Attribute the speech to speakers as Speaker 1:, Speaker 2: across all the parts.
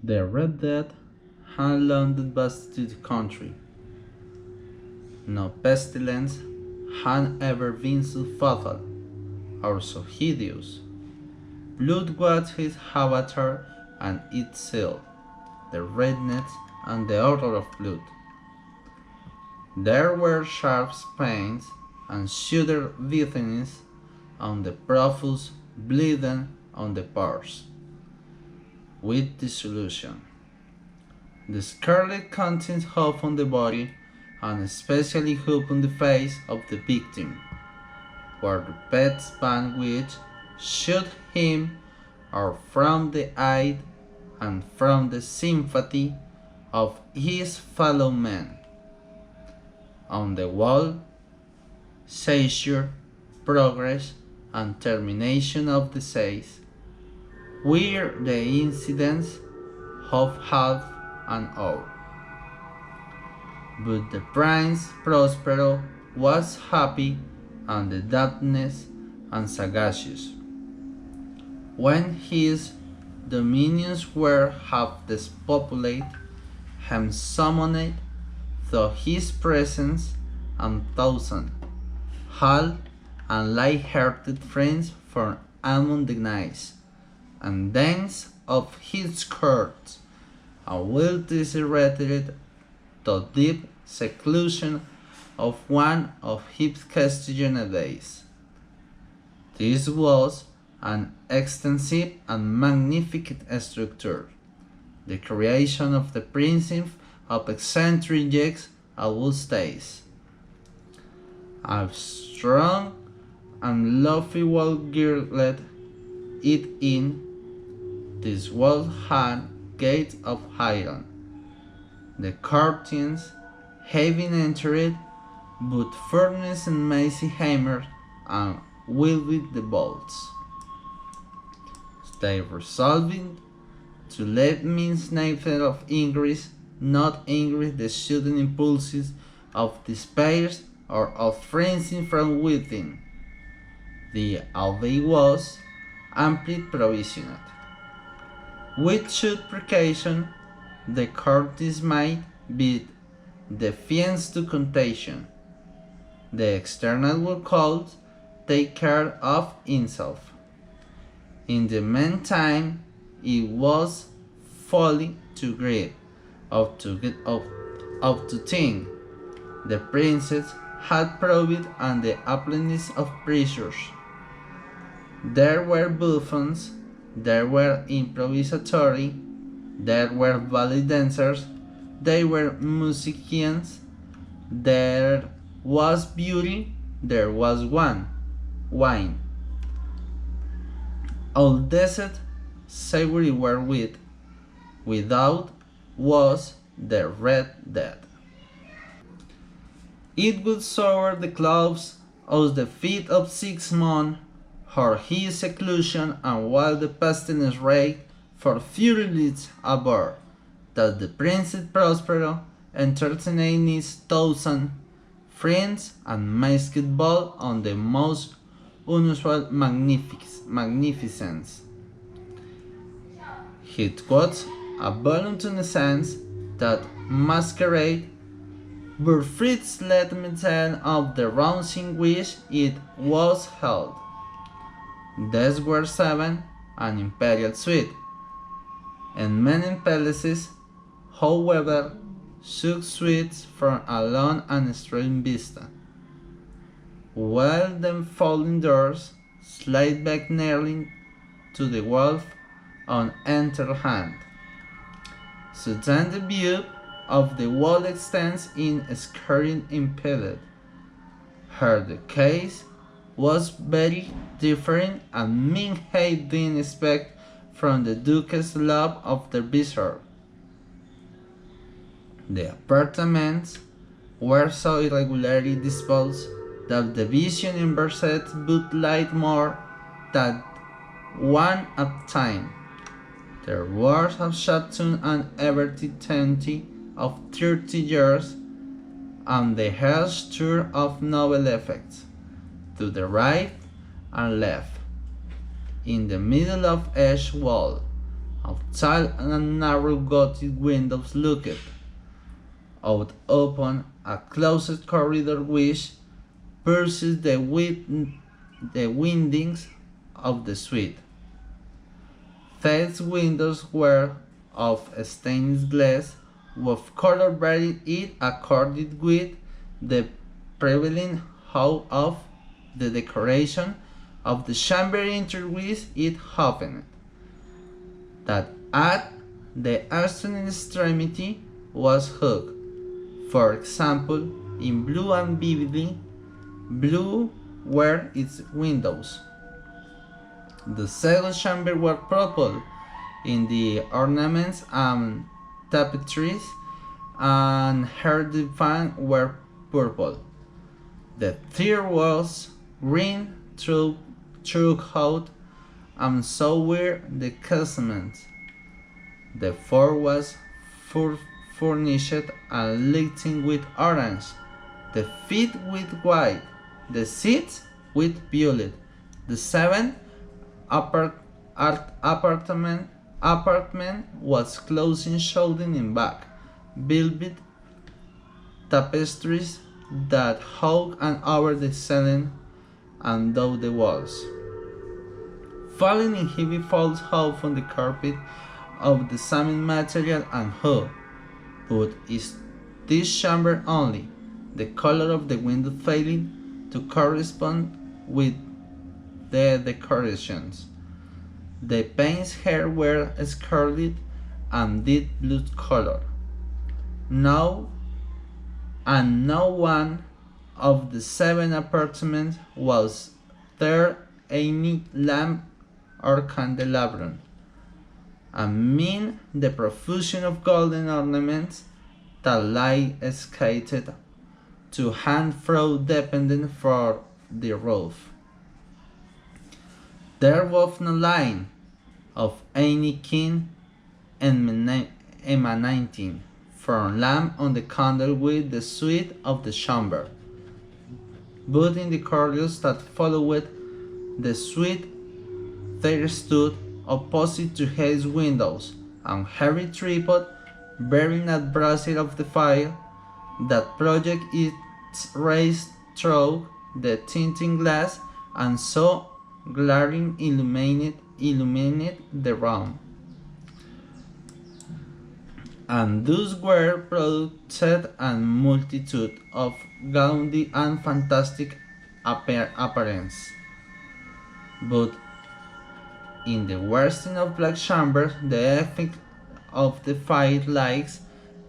Speaker 1: The Red Death had long devastated the country. No pestilence had ever been so fatal or so hideous. Blood was his avatar and its seal, the redness and the odor of blood. There were sharp pains and shudder bitterness on the profuse bleeding on the pores, with dissolution. The scarlet contains hope on the body and especially hope on the face of the victim, where the pet's which shoot him or from the eye and from the sympathy of his fellow men. On the wall, seizure, progress, and termination of the says, were the incidents of half an hour. But the Prince Prospero was happy and the darkness and sagacious. When his dominions were half despopulated, him summoned through his presence and thousand hard and light-hearted friends from among the knights and dames of his court, and will retreated to deep seclusion of one of his Castilian days. This was an extensive and magnificent structure, the creation of the principle of eccentric Jacques Augustus. A strong and lofty wall girded it in. This wall had gates of iron. The curtains, having entered, but furnace and massy hammered and wielded the bolts. They resolved to let means neither of ingles, not ingles the sudden impulses of despair or of frenzy from within. The abbey was amply provisioned. With such precaution, the courtiers might bid defiance to contagion. The external world take care of himself. In the meantime, it was folly to grieve, of to think. The princess had proved and the aptness of preachers. There were buffons, there were improvisatory, there were ballet dancers, there were musicians, there was beauty, there was wine. All desert savory wherewith, without was the Red Death. It would sour the clothes of the feet of 6 months, or his seclusion, and while the pestilence raged for furious aboard, that the Prince Prospero entertained his 1,000 friends and masked ball on the most unusual magnificence. It was a voluntary sense that masquerade, but Fritz let me tell of the rounds in which it was held. These were 7, an imperial suite, and many palaces, however, took suites from a long and straight vista, while the folding doors slide back nearly to the wall on either hand. So then the view of the wall extends in screen impeded. Here the case was very different and men had been expected from the Duke's love of the visitor. The apartments were so irregularly disposed that the vision in Versailles would light more than one at a time. There was a Chateau and every 20 of 30 years, and the house tour of novel effects, to the right and left. In the middle of each wall, Outside and narrow Gothic windows looked out upon a closed corridor which pierces the windings of the suite. These windows were of stained glass, with color varied it according with the prevailing hue of the decoration of the chamber into which it opened, that at the external extremity was hooked, for example, in blue and vividly blue were its windows. The second chamber was purple in the ornaments and tapestries, and her divan were purple. The third was green throughout, and so were the casements. The fourth was furnished and lighting with orange, the fifth with white, the sixth with violet, the seventh apartment was closing showing in back, velvet tapestries that hung and over the ceiling and down the walls, falling in heavy folds off on the carpet of the same material and hue, but is this chamber only, the color of the window failing to correspond with the decorations. The paint's hair were scarlet and deep blue color. No one of the 7 apartments was there any lamp or candelabrum. Amid the profusion of golden ornaments that lay scattered to and fro depending from the roof, there was no line of any kind emanating from lamp on the candle with the suite of the chamber, but in the corridors that followed the suite there stood opposite to his windows a heavy tripod bearing a brazier of the fire that project its rays through the tinted glass and so glaring illuminated the room. And thus were produced a multitude of gaudy and fantastic appearance. But in the western of black chambers, the effect of the firelights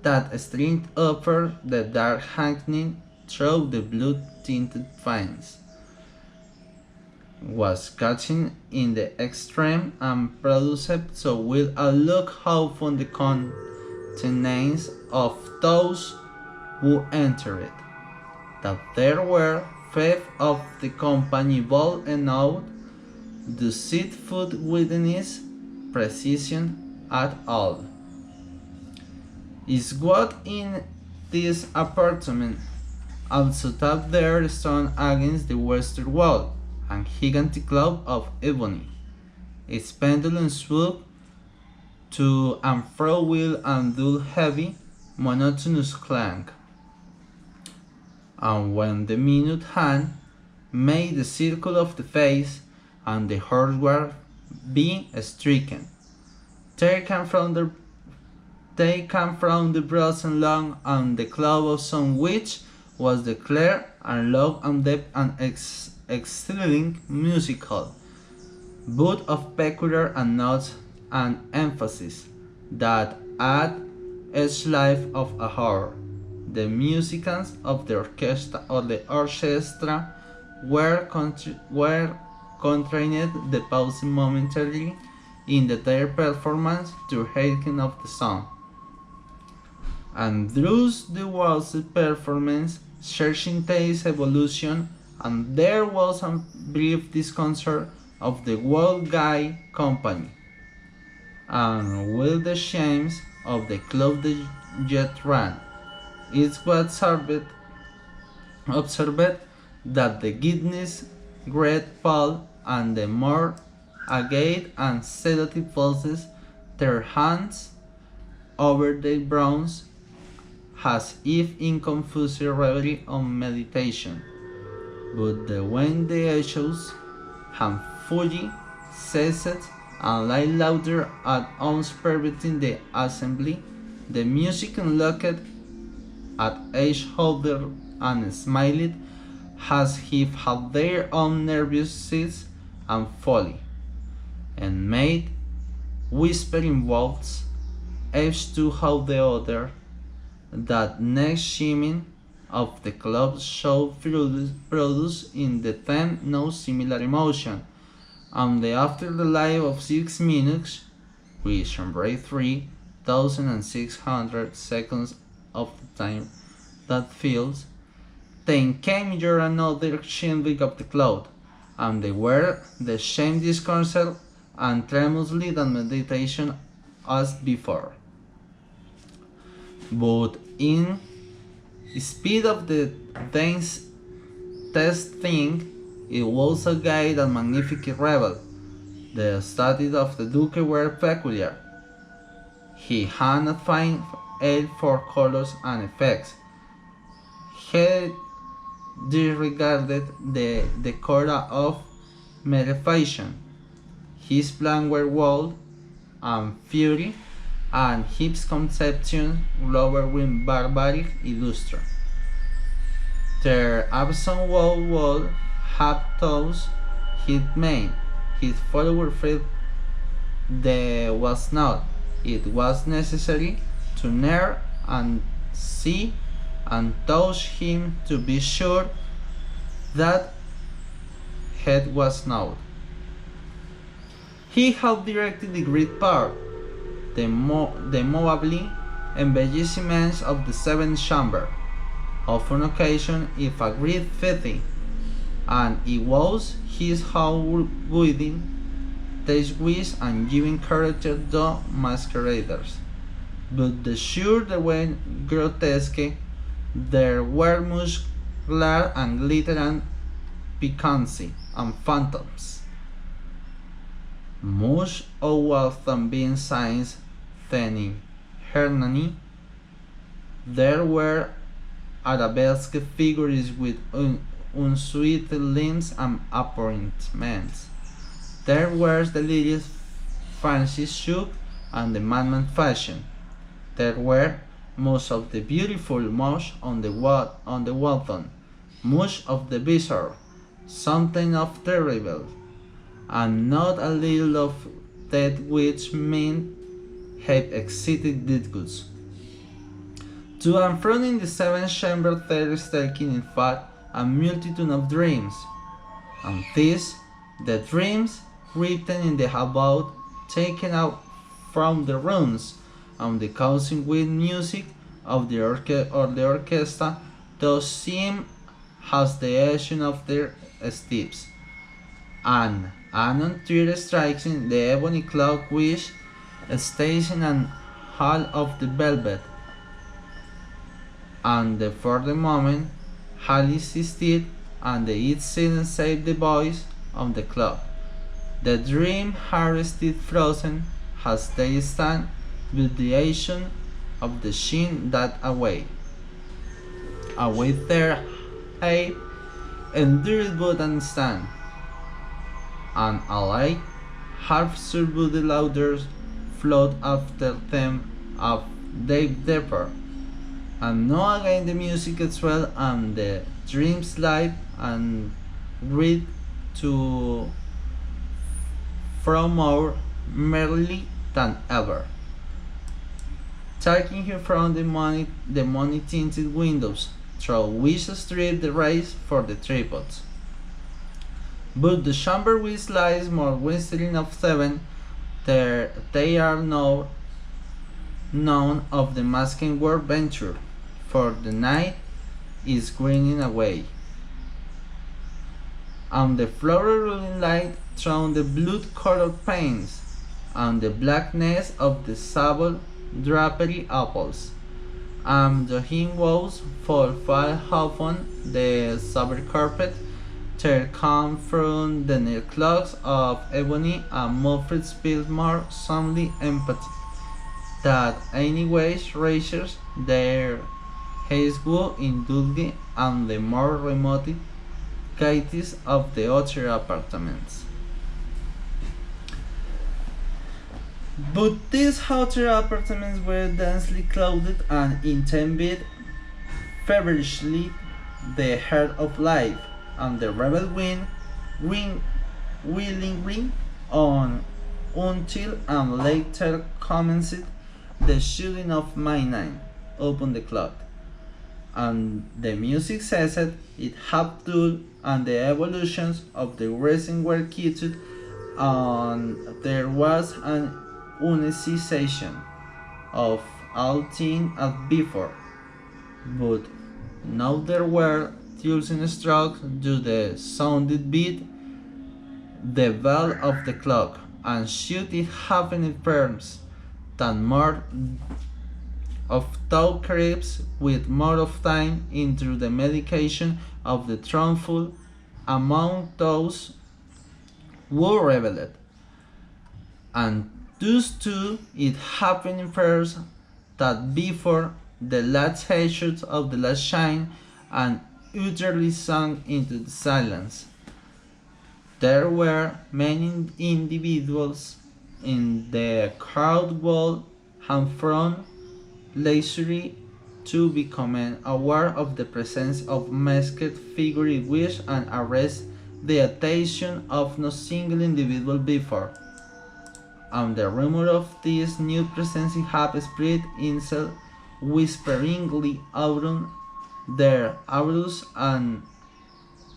Speaker 1: that streamed over the dark hanging through the blue-tinted vines was catching in the extreme and produced so will a look out on the countenance of those who entered, that there were 5 of the company bold enough to set foot within its precision at all. Is what in this apartment also up there stone against the western wall, a gigantic cloud of ebony. Its pendulum swung to and fro with a dull, heavy, monotonous clank. And when the minute hand made the circle of the face, and the horse were being stricken, they came from the brazen long and the cloud of sun which was the clear and low and deep and exceeding musical, but of peculiar and notes and emphasis that add each life of a horror. The musicians of the orchestra were constrained the pause momentarily in their performance to hearken of the song. And thus the was performance, searching its evolution, and there was a brief disconcert of the World Guy Company, and with the shames of the cloud jet ran. It was observed that the giddiness, great pall, and the more agate and sedative pulses their hands over their brows, as if in confused reverie or meditation. But when the echoes had fully ceased and lay louder at once pervading the assembly, the music looked at each other and smiled as if had their own nervousness and folly, and made whispering vows, each to how the other, that next shimming of the club should produce in the them no similar emotion, and after the life of 6 minutes, which embraced 3,600 seconds of the time that feels, then came yet another shifting of the cloud, and they were the same disconcert and tremulously than meditation as before. But in spite of the dense testing, it was a gay and magnificent revel. The studies of the Duke were peculiar. He had a fine eye for colors and effects. He disregarded the decora of meditation. His plans were wild and fury, and his conception lower with barbaric illustre. Their absent would have thought his made. His followers felt there was not. It was necessary to near and see and touch him to be sure that head was not. He had directed the great part, the movably embellishments of the seventh chamber, of an occasion if a great fete, and it was his whole wedding, taste wish and giving character to masqueraders. But the sure they were grotesque, there were much glare and glitter and piquancy and phantoms. Much of wealth and being signs, Fanny Hernani, there were arabesque figures with unsweet limbs and appointments. There were the lilies fancy shook and the madman fashion. There were most of the beautiful, much on the wanton, much of the bizarre, something of terrible, and not a little of that which men have exceeded disgust. To and from in the seventh chamber there is taken in fact a multitude of dreams, and these, the dreams written in the about, taken out from the rooms, and the causing with music of the orchestra, thus seem as the action of their steps, and anon tear striking the ebony clock which station and hall of the velvet, and for the moment hall is still, and the it silence save the voice of the clock. The dream heart still frozen as they stand with the action of the sheen that away their height endured but and stand, and alike half subdued louder float after them of their depart, and now again the music swell and the dreams live and read to from more merrily than ever. Taking him from the money tinted windows, through which street the race for the tripods. But the chamber which lies more western of seven, there they are now known of the masking world venture, for the night is greening away, and the floral light through the blood-colored panes, and the blackness of the sable drapery apples, and the hymn walls fall far upon the sober carpet, There come from the near clocks of ebony and muffled speed more solemnly empathy that anyways racers their haze would indulge and the more remote gaiety of the other apartments. But these hotter apartments were densely clothed and intended feverishly the heart of life, and the rebel wind ring willingly on until and later commenced the shooting of midnight upon the clock, and the music ceased, it had dulled, and the evolutions of the resin were quieted, and there was an cessation of all things as before. But now there were thousand strokes to the sounded beat the bell of the clock, and should it happen in firms, that more of thou creeps with more of time into the medication of the truthful among those who rebelled. And thus too it happened in first that before the last hatred of the last shine and utterly sunk into the silence, there were many individuals in the crowd wall and from leisurely to become aware of the presence of masked figure which and arrest the attention of no single individual before. And the rumor of this new presence had spread itself whisperingly around their arrows and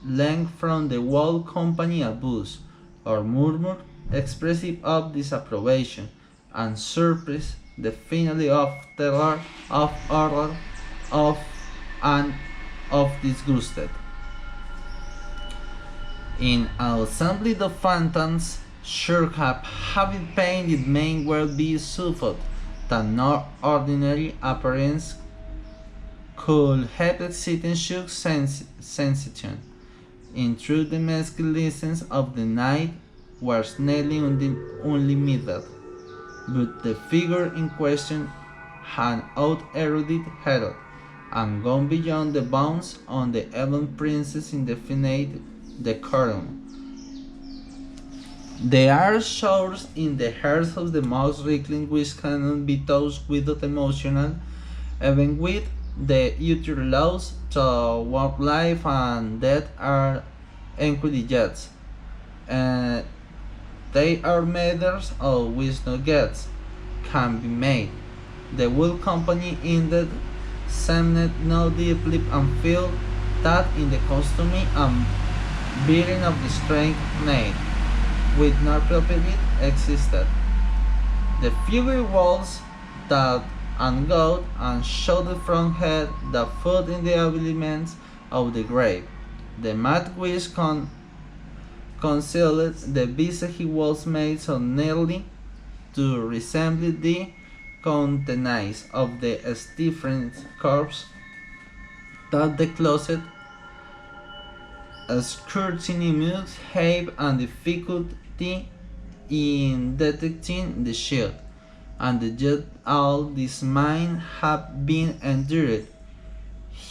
Speaker 1: length from the whole company a buzz or murmur expressive of disapprobation and surprise, definitely of terror, of horror, of and of disgusted. In an assembly of phantoms, sure having pain it may well be suffered that no ordinary appearance could have excited shook sensation. In truth, the masked lessons of the night were nearly unlimited, but the figure in question had out-erudite Herod, and gone beyond the bounds on the even prince's indefinite decorum. There are showers in the hearts of the most reckless which cannot be touched without emotional, even with the utter laws to what life and death are equally judged. And they are matters of which no guess can be made. The whole company indeed seemed no deeply and feel that in the costume and bearing of the strength made, with no property existed. The figure walls that and God and showed the front head that foot in the habiliments of the grave. The mat which concealed the visage was made so nearly to resemble the countenance of the stiffened corpse that the closet scrutiny must have and difficulty in detecting the shield, and yet all this might have been endured,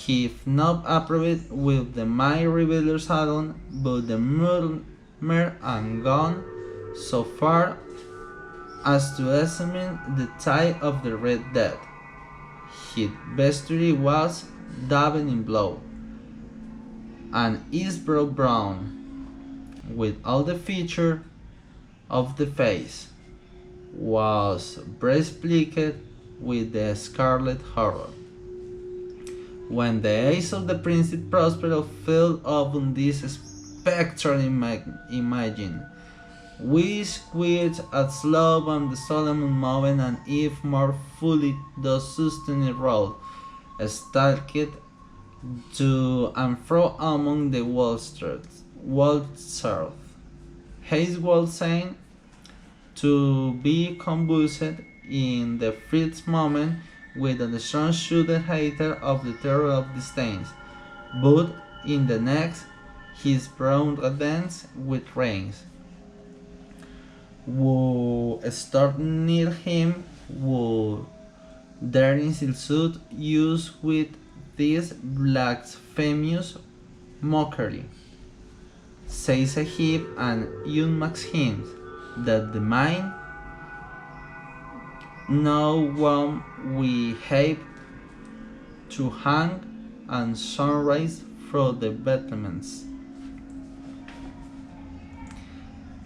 Speaker 1: if not approved with the my rebellious Adam, but the murmur and gone so far as to examine the tie of the Red Death. His vesture was dabbled in blood, and his brow brown, with all the feature of the face, was breastplate with the scarlet horror. When the eyes of the Prince Prospero fell upon this spectral imagine, which with a slow and solemn movement and if more fully does sustain roll, stalked to and fro among the waltzers, his was saying to be convulsed in the first moment with the strong shooter hater of the terror of the stains, but in the next his brown advance with reins. Who stood near him would their suit use with this blasphemous mockery, says a heap and unmax him, that the mind no one we have to hang and sunrise through the battlements.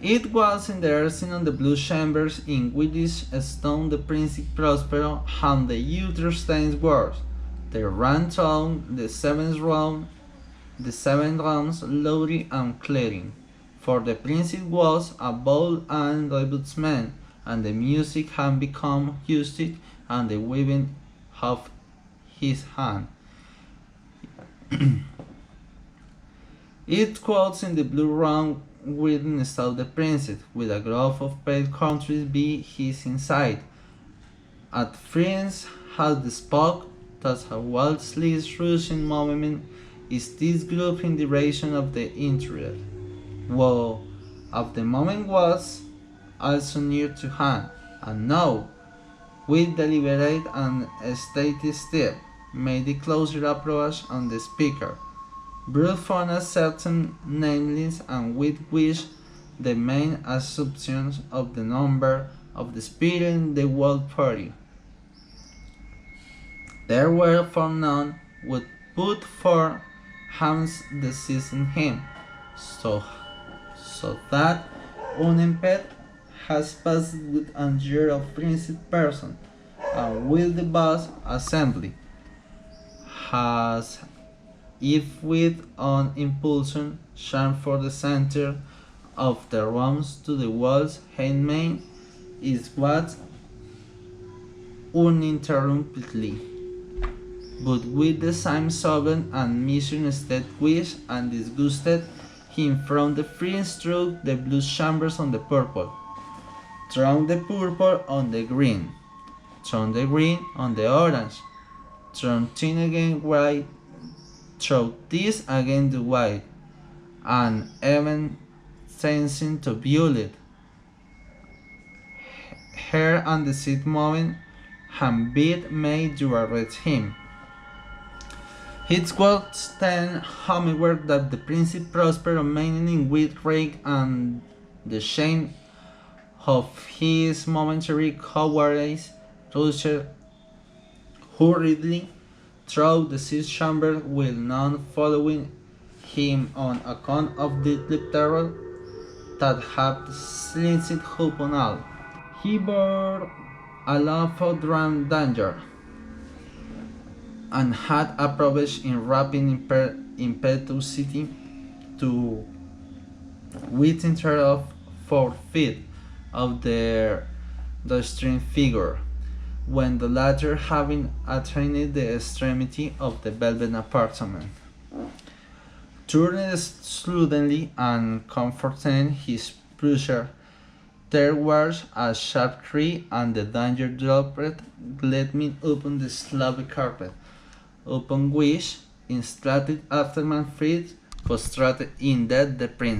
Speaker 1: It was in the arsenal on the blue chambers in which stone the Prince Prospero and the Utherstain's wars. They ran down the seventh rounds loudly and clearing, for the Prince was a bold and robust man, and the music had become used to and the weaving of his hand. It quotes in the blue round within stout the princess, with a grove of pale countries be his inside. At friends has the spoke, that a waltzless rushing movement is this group in duration of the interior, while of the moment was also near to hand, and now, with deliberate and steady step, made the closer approach on the speaker, brought for a certain nameless and with which the main assumptions of the number of the spirit in the world party. There were for none would put for hands the season him, so that unimpeded has passed with an year of principal person, and with the vast assembly has, if with an impulsion, shone for the center of the rooms to the walls, handmaid is what uninterruptedly, but with the same sudden and misunderstood wish and disgusted him from the free stroke the blue chambers on the purple, thrown the purple on the green, thrown the green on the orange, thrown tin again white, throw this again the white, and even sensing to violet. Her and the seat moment, and beat made you arrest him. It was then, however, that the Prince prospered, remaining with rage and the shame of his momentary cowardice, rushed hurriedly through the sixth chamber, with none following him on account of the terror that had seized upon all. He bore a lawful drawn danger, and had approached in rapid impetuosity to within 4 feet of their restrained figure, when the latter, having attained the extremity of the velvet apartment, turned suddenly and comforting his pursuer. There was a sharp cry, and the danger dropped, gleaming upon the slabby carpet, upon which, in strated aftermath, prostrated in death the prince.